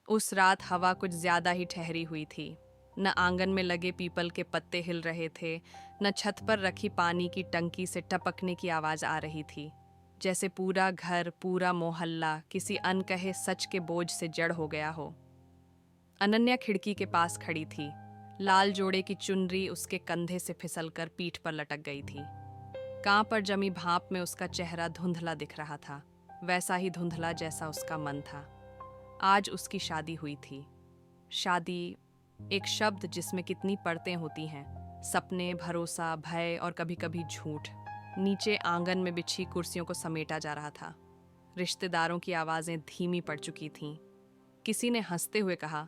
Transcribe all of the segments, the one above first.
उस रात हवा कुछ ज्यादा ही ठहरी हुई थी। न आंगन में लगे पीपल के पत्ते हिल रहे थे, न छत पर रखी पानी की टंकी से टपकने की आवाज आ रही थी। जैसे पूरा घर, पूरा मोहल्ला किसी अनकहे सच के बोझ से जड़ हो गया हो। अनन्या खिड़की के पास खड़ी थी। लाल जोड़े की चुनरी उसके कंधे से फिसलकर पीठ पर लटक गई थी। कांव पर जमी भाप में उसका चेहरा धुंधला दिख रहा था, वैसा ही धुंधला जैसा उसका मन था। आज उसकी शादी हुई थी। शादी, एक शब्द जिसमें कितनी परतें होती हैं, सपने, भरोसा, भय और कभी कभी झूठ। नीचे आंगन में बिछी कुर्सियों को समेटा जा रहा था। रिश्तेदारों की आवाजें धीमी पड़ चुकी थीं। किसी ने हंसते हुए कहा,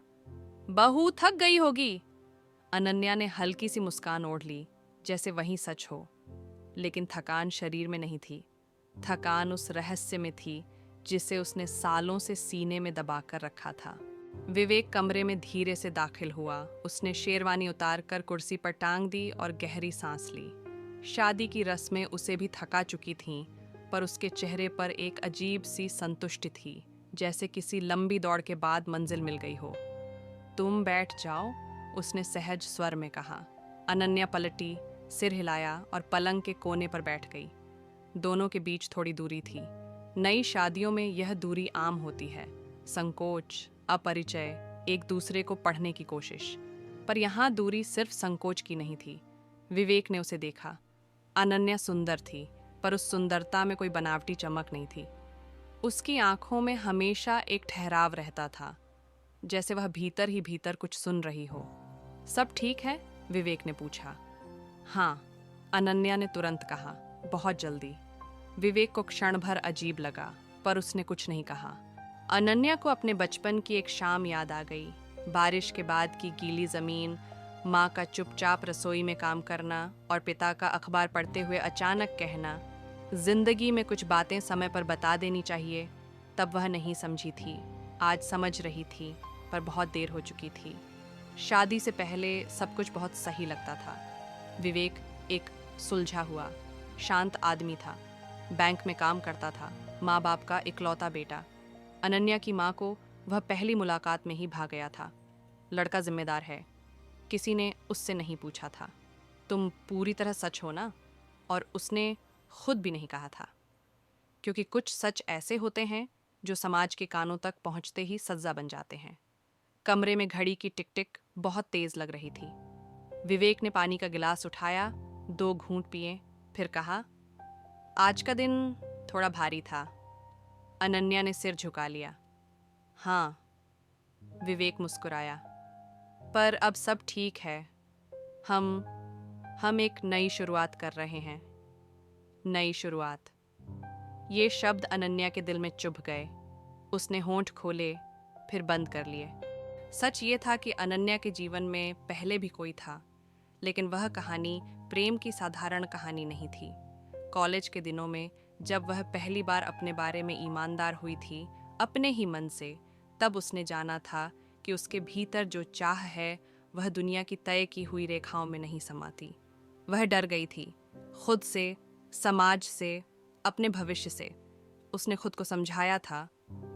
बहू थक गई होगी। अनन्या ने हल्की सी मुस्कान ओढ़ ली, जैसे वही सच हो। लेकिन थकान शरीर में नहीं थी, थकान उस रहस्य में थी जिसे उसने सालों से सीने में दबाकर रखा था। विवेक कमरे में धीरे से दाखिल हुआ। उसने शेरवानी उतारकर कुर्सी पर टांग दी और गहरी सांस ली। शादी की रस्में उसे भी थका चुकी थीं, पर उसके चेहरे पर एक अजीब सी संतुष्टि थी, जैसे किसी लंबी दौड़ के बाद मंजिल मिल गई हो। तुम बैठ जाओ, उसने सहज स्वर में कहा। अनन्या पलटी, सिर हिलाया और पलंग के कोने पर बैठ गई। दोनों के बीच थोड़ी दूरी थी। नई शादियों में यह दूरी आम होती है, संकोच, अपरिचय, एक दूसरे को पढ़ने की कोशिश। पर यहाँ दूरी सिर्फ संकोच की नहीं थी। विवेक ने उसे देखा। अनन्या सुंदर थी, पर उस सुंदरता में कोई बनावटी चमक नहीं थी। उसकी आंखों में हमेशा एक ठहराव रहता था, जैसे वह भीतर ही भीतर कुछ सुन रही हो। सब ठीक है? विवेक ने पूछा। हाँ, अनन्या ने तुरंत कहा, बहुत जल्दी। विवेक को क्षण भर अजीब लगा, पर उसने कुछ नहीं कहा। अनन्या को अपने बचपन की एक शाम याद आ गई। बारिश के बाद की गीली जमीन, माँ का चुपचाप रसोई में काम करना और पिता का अखबार पढ़ते हुए अचानक कहना, जिंदगी में कुछ बातें समय पर बता देनी चाहिए। तब वह नहीं समझी थी, आज समझ रही थी, पर बहुत देर हो चुकी थी। शादी से पहले सब कुछ बहुत सही लगता था। विवेक एक सुलझा हुआ, शांत आदमी था। बैंक में काम करता था, माँ बाप का इकलौता बेटा। अनन्या की माँ को वह पहली मुलाकात में ही भा गया था। लड़का जिम्मेदार है। किसी ने उससे नहीं पूछा था, तुम पूरी तरह सच हो ना? और उसने खुद भी नहीं कहा था, क्योंकि कुछ सच ऐसे होते हैं जो समाज के कानों तक पहुंचते ही सज्जा बन जाते हैं। कमरे में घड़ी की टिक टिक बहुत तेज लग रही थी। विवेक ने पानी का गिलास उठाया, 2 घूंट पिए, फिर कहा, आज का दिन थोड़ा भारी था। अनन्या ने सिर झुका लिया। हाँ, विवेक मुस्कुराया, पर अब सब ठीक है। हम एक नई शुरुआत कर रहे हैं। नई शुरुआत। ये शब्द अनन्या के दिल में चुभ गए। उसने होंठ खोले, फिर बंद कर लिए। सच ये था कि अनन्या के जीवन में पहले भी कोई था, लेकिन वह कहानी प्रेम की साधारण कहानी नहीं थी। कॉलेज के दिनों में जब वह पहली बार अपने बारे में ईमानदार हुई थी, अपने ही मन से, तब उसने जाना था कि उसके भीतर जो चाह है वह दुनिया की तय की हुई रेखाओं में नहीं समाती। वह डर गई थी, खुद से, समाज से, अपने भविष्य से। उसने खुद को समझाया था,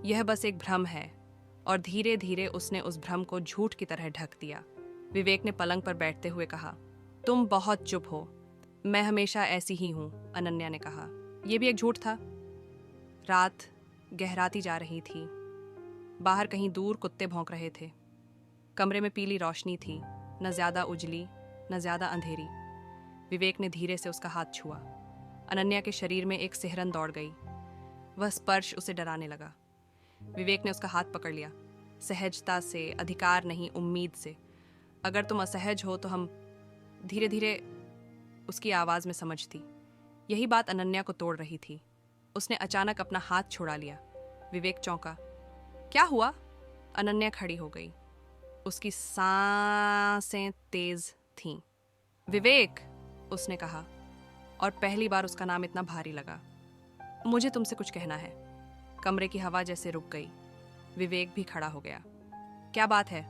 यह बस एक भ्रम है, और धीरे धीरे उसने उस भ्रम को झूठ की तरह ढक दिया। विवेक ने पलंग पर बैठते हुए कहा, तुम बहुत चुप हो। मैं हमेशा ऐसी ही हूँ, अनन्या ने कहा। यह भी एक झूठ था। रात गहराती जा रही थी। बाहर कहीं दूर कुत्ते भौंक रहे थे। कमरे में पीली रोशनी थी, न ज्यादा उजली, न ज्यादा अंधेरी। विवेक ने धीरे से उसका हाथ छुआ। अनन्या के शरीर में एक सिहरन दौड़ गई। वह स्पर्श उसे डराने लगा। विवेक ने उसका हाथ पकड़ लिया, सहजता से, अधिकार नहीं, उम्मीद से। अगर तुम असहज हो तो हम, धीरे धीरे उसकी आवाज में समझ थी। यही बात अनन्या को तोड़ रही थी। उसने अचानक अपना हाथ छुड़ा लिया। विवेक चौंका। क्या हुआ? अनन्या खड़ी हो गई। उसकी सांसें तेज थीं। विवेक, उसने कहा, और पहली बार उसका नाम इतना भारी लगा। मुझे तुमसे कुछ कहना है। कमरे की हवा जैसे रुक गई। विवेक भी खड़ा हो गया। क्या बात है?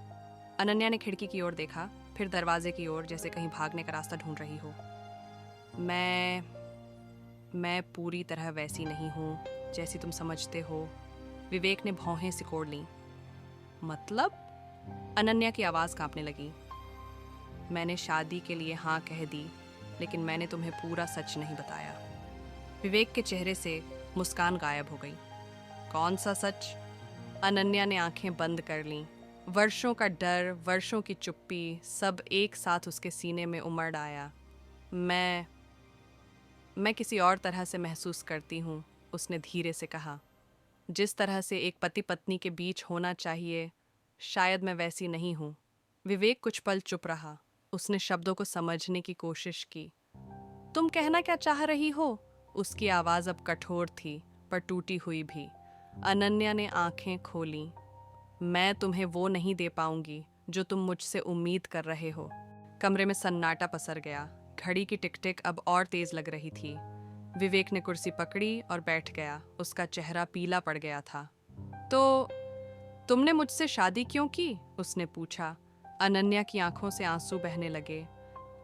अनन्या ने खिड़की की ओर देखा, फिर दरवाजे की ओर, जैसे कहीं भागने का रास्ता ढूंढ रही हो। मैं पूरी तरह वैसी नहीं हूँ जैसी तुम समझते हो। विवेक ने भौहें सिकोड़ लीं। मतलब? अनन्या की आवाज कांपने लगी। मैंने शादी के लिए हाँ कह दी, लेकिन मैंने तुम्हें पूरा सच नहीं बताया। विवेक के चेहरे से मुस्कान गायब हो गई। कौन सा सच? अनन्या ने आंखें बंद कर लीं। वर्षों का डर, वर्षों की चुप्पी, सब एक साथ उसके सीने में उमड़ आया। मैं किसी और तरह से महसूस करती हूँ, उसने धीरे से कहा। जिस तरह से एक पति पत्नी के बीच होना चाहिए, शायद मैं वैसी नहीं हूँ। विवेक कुछ पल चुप रहा। उसने शब्दों को समझने की कोशिश की। तुम कहना क्या चाह रही हो? उसकी आवाज अब कठोर थी, पर टूटी हुई भी। अनन्या ने आंखें खोलीं। मैं तुम्हें वो नहीं दे पाऊंगी जो तुम मुझसे उम्मीद कर रहे हो। कमरे में सन्नाटा पसर गया। घड़ी की टिक टिक अब और तेज लग रही थी। विवेक ने कुर्सी पकड़ी और बैठ गया। उसका चेहरा पीला पड़ गया था। तो तुमने मुझसे शादी क्यों की? उसने पूछा। अनन्या की आंखों से आंसू बहने लगे।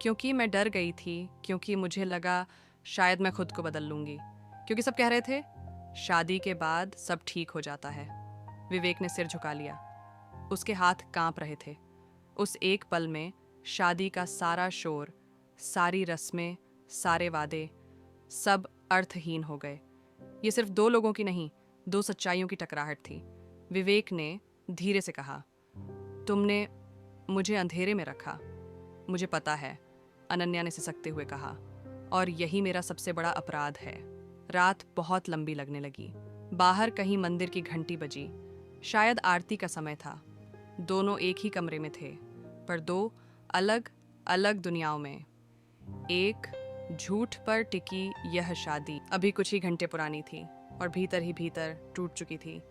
क्योंकि मैं डर गई थी, क्योंकि मुझे लगा शायद मैं खुद को बदल लूंगी। क्योंकि सब कह रहे थे शादी के बाद सब ठीक हो जाता है। विवेक ने सिर झुका लिया। उसके हाथ कांप रहे थे। उस एक पल में शादी का सारा शोर, सारी रस्में, सारे वादे, सब अर्थहीन हो गए। ये सिर्फ दो लोगों की नहीं, दो सच्चाइयों की टकराहट थी। विवेक ने धीरे से कहा, तुमने मुझे अंधेरे में रखा। मुझे पता है, अनन्या ने सिसकते हुए कहा, और यही मेरा सबसे बड़ा अपराध है। रात बहुत लंबी लगने लगी। बाहर कहीं मंदिर की घंटी बजी। शायद आरती का समय था। दोनों एक ही कमरे में थे, पर दो अलग अलग दुनियाओं में। एक झूठ पर टिकी यह शादी अभी कुछ ही घंटे पुरानी थी और भीतर ही भीतर टूट चुकी थी।